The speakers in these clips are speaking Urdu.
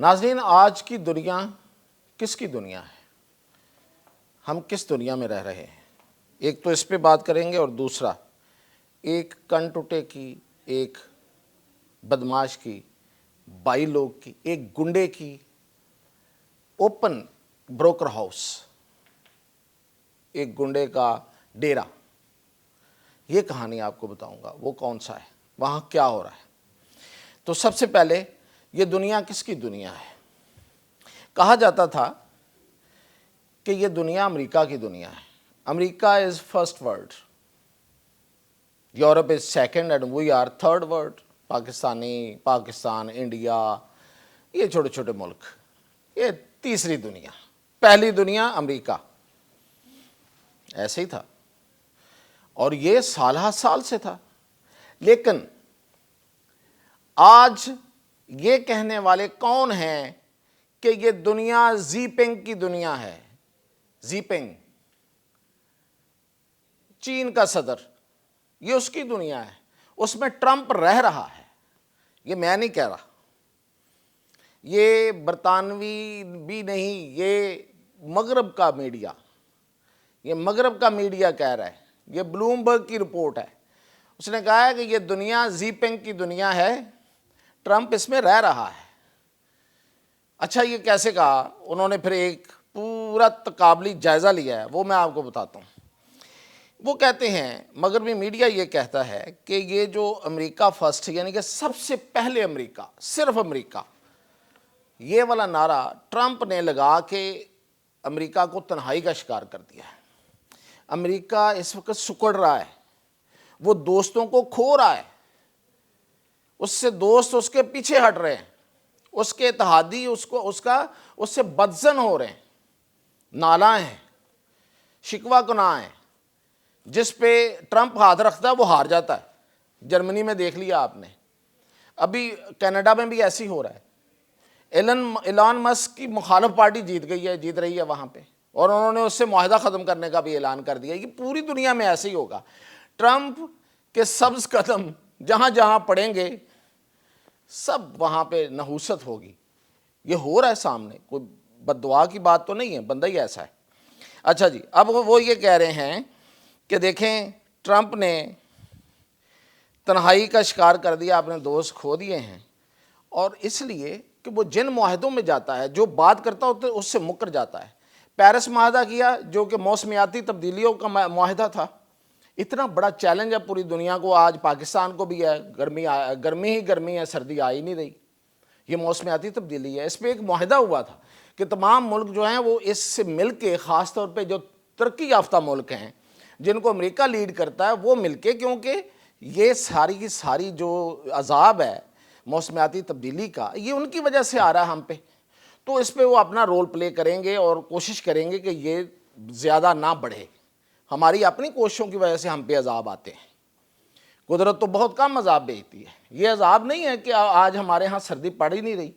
ناظرین، آج کی دنیا کس کی دنیا ہے؟ ہم کس دنیا میں رہ رہے ہیں؟ ایک تو اس پہ بات کریں گے، اور دوسرا ایک کن ٹوٹے کی، ایک بدماش کی، بائی لوگ کی، ایک گنڈے کی اوپن بروکر ہاؤس، ایک گنڈے کا ڈیرا. یہ کہانی آپ کو بتاؤں گا وہ کون سا ہے، وہاں کیا ہو رہا ہے. تو سب سے پہلے یہ دنیا کس کی دنیا ہے؟ کہا جاتا تھا کہ یہ دنیا امریکہ کی دنیا ہے. America is first world, Europe is second and we are third world. Pakistan, India, یہ چھوٹے چھوٹے ملک، یہ تیسری دنیا. پہلی دنیا امریکہ. ایسے ہی تھا، اور یہ سالہ سال سے تھا. لیکن آج یہ کہنے والے کون ہیں کہ یہ دنیا زی پنگ کی دنیا ہے؟ زی پنگ، چین کا صدر، یہ اس کی دنیا ہے. اس میں ٹرمپ رہ رہا ہے. یہ میں نہیں کہہ رہا، یہ برطانوی بھی نہیں، یہ مغرب کا میڈیا، یہ مغرب کا میڈیا کہہ رہا ہے. یہ بلومبرگ کی رپورٹ ہے. اس نے کہا ہے کہ یہ دنیا زی پنگ کی دنیا ہے، ٹرمپ اس میں رہ رہا ہے. اچھا، یہ کیسے کہا؟ انہوں نے پھر ایک پورا تقابلی جائزہ لیا ہے، وہ میں آپ کو بتاتا ہوں. وہ کہتے ہیں، مغربی میڈیا یہ کہتا ہے کہ یہ جو امریکہ فرسٹ، یعنی کہ سب سے پہلے امریکہ، صرف امریکہ، یہ والا نعرہ ٹرمپ نے لگا کے امریکہ کو تنہائی کا شکار کر دیا ہے. امریکہ اس وقت سکڑ رہا ہے، وہ دوستوں کو کھو رہا ہے. اس سے دوست اس کے پیچھے ہٹ رہے ہیں، اس کے اتحادی اس سے بدظن ہو رہے ہیں، نالاں ہیں، شکوہ کناں ہیں. جس پہ ٹرمپ ہاتھ رکھتا ہے وہ ہار جاتا ہے. جرمنی میں دیکھ لیا آپ نے، ابھی کینیڈا میں بھی ایسی ہو رہا ہے. ایلان مسک کی مخالف پارٹی جیت رہی ہے وہاں پہ، اور انہوں نے اس سے معاہدہ ختم کرنے کا بھی اعلان کر دیا. یہ پوری دنیا میں ایسے ہی ہوگا. ٹرمپ کے سبز قدم جہاں جہاں پڑیں گے، سب وہاں پہ نحوست ہوگی. یہ ہو رہا ہے سامنے، کوئی بد دعا کی بات تو نہیں ہے، بندہ ہی ایسا ہے. اچھا جی، اب وہ یہ کہہ رہے ہیں کہ دیکھیں، ٹرمپ نے تنہائی کا شکار کر دیا، اپنے دوست کھو دیے ہیں. اور اس لیے کہ وہ جن معاہدوں میں جاتا ہے، جو بات کرتا ہوتا ہے اس سے مکر جاتا ہے. پیرس معاہدہ کیا، جو کہ موسمیاتی تبدیلیوں کا معاہدہ تھا. اتنا بڑا چیلنج ہے پوری دنیا کو. آج پاکستان کو بھی ہے، گرمی ہے، سردی آ ہی نہیں رہی. یہ موسمیاتی تبدیلی ہے. اس پہ ایک معاہدہ ہوا تھا کہ تمام ملک جو ہیں وہ اس سے مل کے، خاص طور پہ جو ترقی یافتہ ملک ہیں جن کو امریکہ لیڈ کرتا ہے، وہ مل کے، کیونکہ یہ ساری کی ساری جو عذاب ہے موسمیاتی تبدیلی کا، یہ ان کی وجہ سے آ رہا ہے ہم پہ. تو اس پہ وہ اپنا رول پلے کریں گے اور کوشش کریں گے کہ یہ زیادہ نہ بڑھے. ہماری اپنی کوششوں کی وجہ سے ہم پہ عذاب آتے ہیں. قدرت تو بہت کم عذاب بھیجتی ہے. یہ عذاب نہیں ہے کہ آج ہمارے ہاں سردی پڑ ہی نہیں رہی،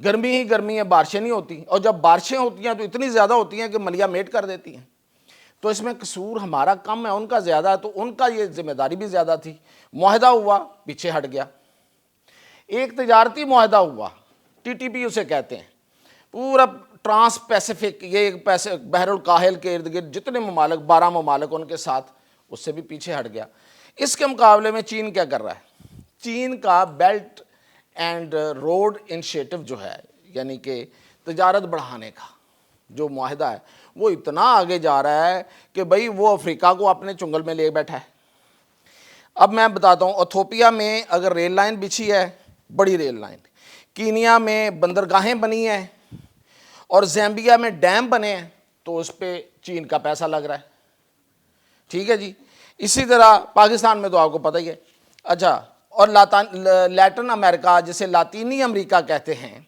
گرمی ہی گرمی ہے، بارشیں نہیں ہوتی. اور جب بارشیں ہوتی ہیں تو اتنی زیادہ ہوتی ہیں کہ ملیا میٹ کر دیتی ہیں. تو اس میں قصور ہمارا کم ہے، ان کا زیادہ ہے. تو ان کا یہ ذمہ داری بھی زیادہ تھی. معاہدہ ہوا، پیچھے ہٹ گیا. ایک تجارتی معاہدہ ہوا، TTP اسے کہتے ہیں، پورا ٹرانس پیسیفک، یہ بحر الکاہل کے ارد گرد جتنے ممالک، 12 ممالک ان کے ساتھ، اس سے بھی پیچھے ہٹ گیا. اس کے مقابلے میں چین کیا کر رہا ہے؟ چین کا بیلٹ اینڈ روڈ انیشیٹو جو ہے، یعنی کہ تجارت بڑھانے کا جو معاہدہ ہے، وہ اتنا آگے جا رہا ہے کہ بھئی وہ افریقہ کو اپنے چنگل میں لے بیٹھا ہے. اب میں بتاتا ہوں، ایتھوپیا میں اگر ریل لائن بچھی ہے، بڑی ریل لائن، کینیا میں بندرگاہیں بنی ہیں، اور زیمبیا میں ڈیم بنے ہیں، تو اس پہ چین کا پیسہ لگ رہا ہے. ٹھیک ہے جی. اسی طرح پاکستان میں تو آپ کو پتہ ہی ہے. اچھا، اور لیٹن امریکہ، جسے لاطینی امریکہ کہتے ہیں،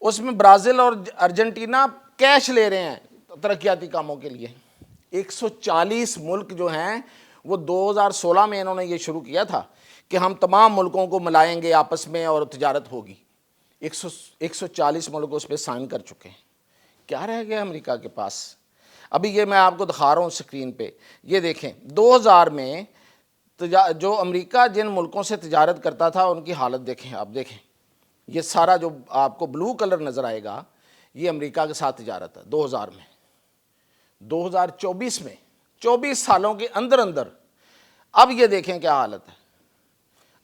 اس میں برازیل اور ارجنٹینا کیش لے رہے ہیں ترقیاتی کاموں کے لیے. 140 ملک جو ہیں، وہ 2016 میں انہوں نے یہ شروع کیا تھا کہ ہم تمام ملکوں کو ملائیں گے آپس میں اور تجارت ہوگی. 140 ملک اس پہ سائن کر چکے ہیں. کیا رہ گیا امریکہ کے پاس؟ ابھی یہ میں آپ کو دکھا رہا ہوں سکرین پہ. یہ دیکھیں، 2000 میں جو امریکہ جن ملکوں سے تجارت کرتا تھا ان کی حالت دیکھیں. آپ دیکھیں یہ سارا جو آپ کو بلو کلر نظر آئے گا یہ امریکہ کے ساتھ تجارت ہے 2000 میں. 2024 میں 24 سالوں کے اندر اندر اب یہ دیکھیں کیا حالت ہے.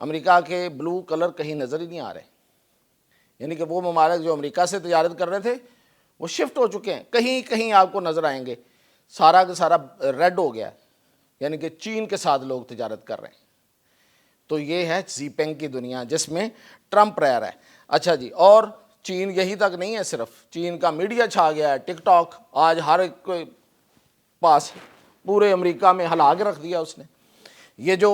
امریکہ کے بلو کلر کہیں نظر ہی نہیں آ رہے. یعنی کہ وہ ممالک جو امریکہ سے تجارت کر رہے تھے وہ شفٹ ہو چکے ہیں. کہیں کہیں آپ کو نظر آئیں گے سارا کا سارا ریڈ ہو گیا. یعنی کہ چین کے ساتھ لوگ تجارت کر رہے ہیں. تو یہ ہے زی پینگ کی دنیا جس میں ٹرمپ رہ رہا ہے. اچھا جی، اور چین یہی تک نہیں ہے، صرف چین کا میڈیا چھا گیا ہے. ٹک ٹاک آج ہر ایک کے پاس، پورے امریکہ میں ہلا کے رکھ دیا اس نے. یہ جو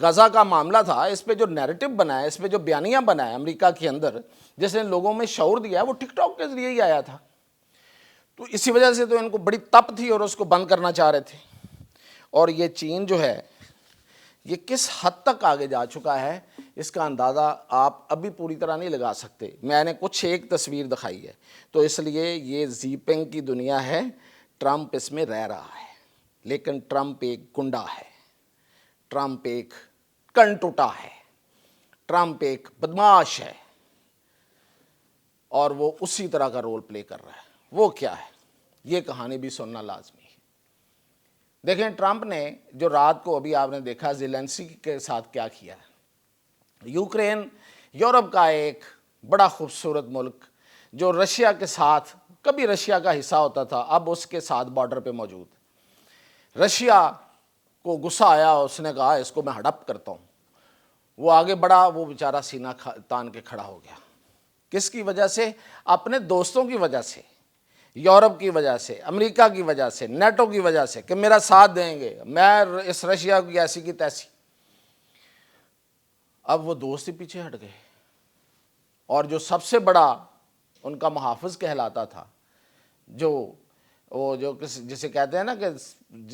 غزہ کا معاملہ تھا اس پہ جو نیریٹو بنا ہے، اس پہ جو بیانیہ بنا ہے امریکہ کے اندر، جس نے لوگوں میں شعور دیا ہے، وہ ٹک ٹاک کے ذریعے ہی آیا تھا. تو اسی وجہ سے تو ان کو بڑی تپ تھی اور اس کو بند کرنا چاہ رہے تھے. اور یہ چین جو ہے یہ کس حد تک آگے جا چکا ہے اس کا اندازہ آپ ابھی پوری طرح نہیں لگا سکتے. میں نے کچھ ایک تصویر دکھائی ہے. تو اس لیے یہ زی پینگ کی دنیا ہے. ٹرمپ اس میں رہ رہا ہے، لیکن ٹرمپ ایک گنڈا ہے، ٹرمپ ایک کن ٹوٹا ہے، ٹرمپ ایک بدماش ہے، اور وہ اسی طرح کا رول پلے کر رہا ہے. وہ کیا ہے یہ کہانی بھی سننا لازمی ہے. دیکھیں ٹرمپ نے جو رات کو ابھی آپ نے دیکھا زیلنسکی کے ساتھ کیا کیا ہے. یوکرین یورپ کا ایک بڑا خوبصورت ملک جو رشیا کے ساتھ کبھی رشیا کا حصہ ہوتا تھا، اب اس کے ساتھ بارڈر پہ موجود. رشیا کو غصہ آیا، اس نے کہا اس کو میں ہڑپ کرتا ہوں. وہ آگے بڑھا، وہ بیچارہ سینہ تان کے کھڑا ہو گیا. کس کی وجہ سے؟ اپنے دوستوں کی وجہ سے، یورپ کی وجہ سے، امریکہ کی وجہ سے، نیٹو کی وجہ سے کہ میرا ساتھ دیں گے، میں اس رشیا کی ایسی کی تیسی. اب وہ دوست ہی پیچھے ہٹ گئے. اور جو سب سے بڑا ان کا محافظ کہلاتا تھا، جو جسے کہتے ہیں نا کہ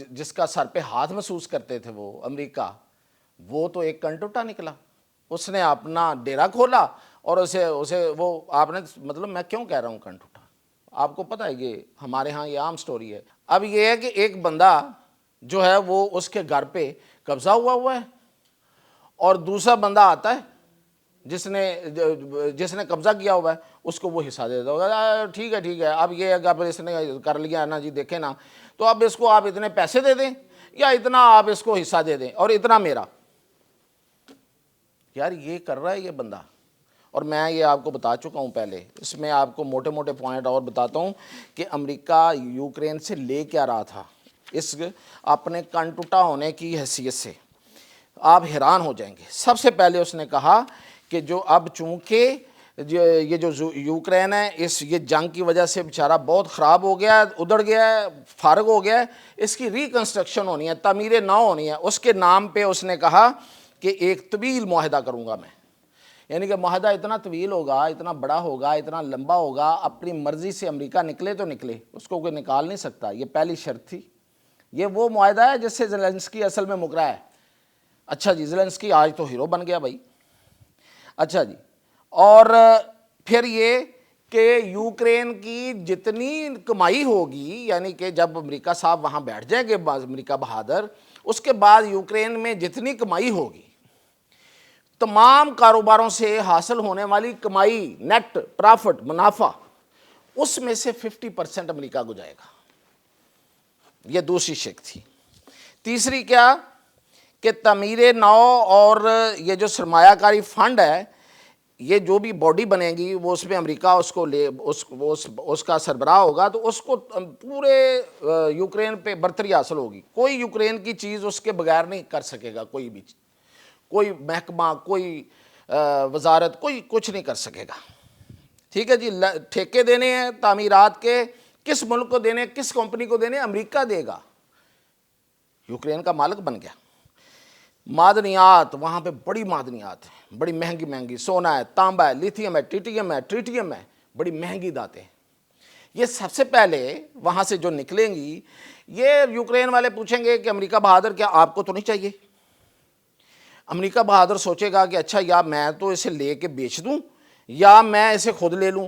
جس کا سر پہ ہاتھ محسوس کرتے تھے وہ امریکہ، وہ تو ایک کنٹوٹا نکلا. اس نے اپنا ڈیرا کھولا اور اسے وہ آپ نے مطلب میں کیوں کہہ رہا ہوں کنٹوٹا، آپ کو پتہ ہے یہ ہمارے ہاں یہ عام سٹوری ہے. اب یہ ہے کہ ایک بندہ جو ہے وہ اس کے گھر پہ قبضہ ہوا ہے، اور دوسرا بندہ آتا ہے جس نے قبضہ کیا ہوا ہے، اس کو وہ حصہ دے دیتا ہوگا. ٹھیک ہے اب یہ ہے کہ اب اس نے کر لیا نا جی، دیکھیں نا، تو اب اس کو آپ اتنے پیسے دے دیں یا اتنا آپ اس کو حصہ دے دیں اور اتنا میرا. یار یہ کر رہا ہے یہ بندہ. اور میں یہ آپ کو بتا چکا ہوں پہلے، اس میں آپ کو موٹے موٹے پوائنٹ اور بتاتا ہوں کہ امریکہ یوکرین سے لے کیا رہا تھا اس اپنے کنٹوٹا ہونے کی حیثیت سے. آپ حیران ہو جائیں گے. سب سے پہلے اس نے کہا کہ جو اب چونکہ یہ جو یوکرین ہے یہ جنگ کی وجہ سے بیچارہ بہت خراب ہو گیا ہے، ادھڑ گیا ہے، فارغ ہو گیا ہے، اس کی ریکنسٹرکشن ہونی ہے، تعمیر نو ہونی ہے. اس کے نام پہ اس نے کہا کہ ایک طویل معاہدہ کروں گا میں. یعنی کہ معاہدہ اتنا طویل ہوگا، اتنا بڑا ہوگا، اتنا لمبا ہوگا، اپنی مرضی سے امریکہ نکلے تو نکلے، اس کو کوئی نکال نہیں سکتا. یہ پہلی شرط تھی. یہ وہ معاہدہ ہے جس سے زیلنسکی اصل میں مکرا ہے. اچھا جی، زیلنسکی آج تو ہیرو بن گیا بھائی. اچھا جی، اور پھر یہ کہ یوکرین کی جتنی کمائی ہوگی، یعنی کہ جب امریکہ صاحب وہاں بیٹھ جائیں گے امریکہ بہادر، اس کے بعد یوکرین میں جتنی کمائی ہوگی، تمام کاروباروں سے حاصل ہونے والی کمائی، نیٹ پرافٹ، منافع، اس میں سے 50% امریکہ کو جائے گا. یہ دوسری شک تھی. تیسری کیا کہ تعمیر نو اور یہ جو سرمایہ کاری فنڈ ہے، یہ جو بھی باڈی بنے گی وہ اس میں امریکہ اس کو اس کا سربراہ ہوگا، تو اس کو پورے یوکرین پہ برتری حاصل ہوگی. کوئی یوکرین کی چیز اس کے بغیر نہیں کر سکے گا، کوئی محکمہ، کوئی وزارت، کوئی کچھ نہیں کر سکے گا. ٹھیک ہے جی. ٹھیکے دینے ہیں تعمیرات کے، کس ملک کو دینے، کس کمپنی کو دینے؟ امریکہ دے گا. یوکرین کا مالک بن گیا. معدنیات، وہاں پہ بڑی معدنیات ہیں، بڑی مہنگی، سونا ہے، تانبا ہے، لیتھیم ہے، ٹریٹیم ہے، بڑی مہنگی دھاتیں. یہ سب سے پہلے وہاں سے جو نکلیں گی، یہ یوکرین والے پوچھیں گے کہ امریکہ بہادر کیا آپ کو تو نہیں چاہیے؟ امریکہ بہادر سوچے گا کہ اچھا یا میں تو اسے لے کے بیچ دوں یا میں اسے خود لے لوں.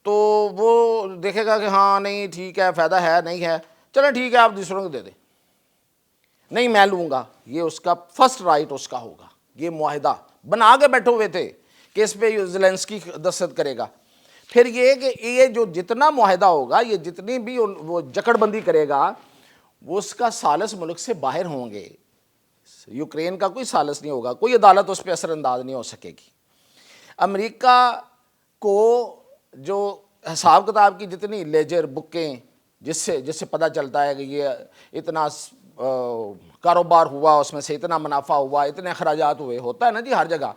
تو وہ دیکھے گا کہ ہاں نہیں ٹھیک ہے، فائدہ ہے نہیں ہے، چلیں ٹھیک ہے آپ دوسروں کو دے دیں. نہیں میں لوں گا. یہ اس کا فرسٹ رائٹ اس کا ہوگا. یہ معاہدہ بنا کے بیٹھے ہوئے تھے کہ اس پہ زیلنسکی دستخط کرے گا. پھر یہ کہ یہ جو جتنا معاہدہ ہوگا، یہ جتنی بھی وہ جکڑ بندی کرے گا، وہ اس کا ثالث ملک سے باہر ہوں گے. یوکرین کا کوئی ثالث نہیں ہوگا، کوئی عدالت اس پہ اثر انداز نہیں ہو سکے گی. امریکہ کو جو حساب کتاب کی جتنی لیجر بکیں جس سے پتہ چلتا ہے کہ یہ اتنا کاروبار ہوا، اس میں سے اتنا منافع ہوا، اتنے اخراجات ہوئے، ہوتا ہے نا جی ہر جگہ.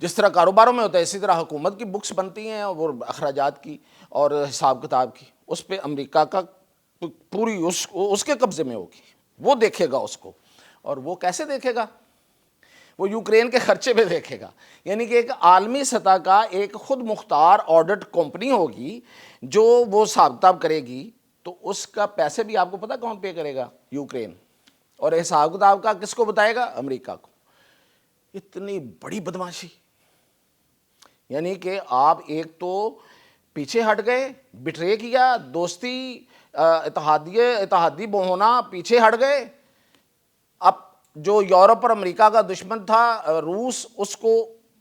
جس طرح کاروباروں میں ہوتا ہے اسی طرح حکومت کی بکس بنتی ہیں اور اخراجات کی اور حساب کتاب کی. اس پہ امریکہ کا پوری اس کے قبضے میں ہوگی. وہ دیکھے گا اس کو. اور وہ کیسے دیکھے گا؟ وہ یوکرین کے خرچے پہ دیکھے گا. یعنی کہ ایک عالمی سطح کا ایک خود مختار آڈٹ کمپنی ہوگی جو وہ حساب کتاب کرے گی. تو اس کا پیسے بھی آپ کو پتہ کون پے کرے گا؟ یوکرین. اور حساب کتاب کا کس کو بتائے گا؟ امریکہ کو. اتنی بڑی بدماشی. یعنی کہ آپ ایک تو پیچھے ہٹ گئے، بٹرے کیا، دوستی اتحادی ہونا پیچھے ہٹ گئے. اب جو یورپ اور امریکہ کا دشمن تھا روس، اس کو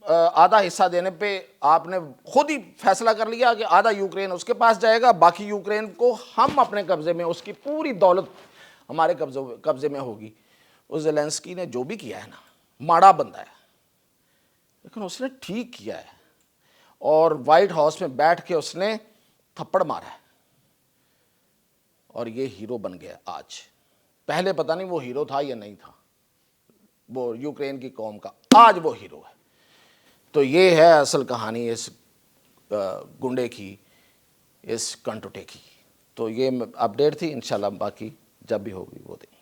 آدھا حصہ دینے پہ آپ نے خود ہی فیصلہ کر لیا کہ آدھا یوکرین اس کے پاس جائے گا، باقی یوکرین کو ہم اپنے قبضے میں، اس کی پوری دولت ہمارے قبضے میں ہوگی. اس زیلنسکی نے جو بھی کیا ہے نا، ماڑا بندہ ہے لیکن اس نے ٹھیک کیا ہے. اور وائٹ ہاؤس میں بیٹھ کے اس نے تھپڑ مارا ہے اور یہ ہیرو بن گیا آج. پہلے پتہ نہیں وہ ہیرو تھا یا نہیں تھا، وہ یوکرین کی قوم کا. آج وہ ہیرو ہے. تو یہ ہے اصل کہانی اس گنڈے کی، اس کنٹوٹے کی. تو یہ اپڈیٹ تھی. انشاءاللہ باقی جب بھی ہوگی وہ دیں گے.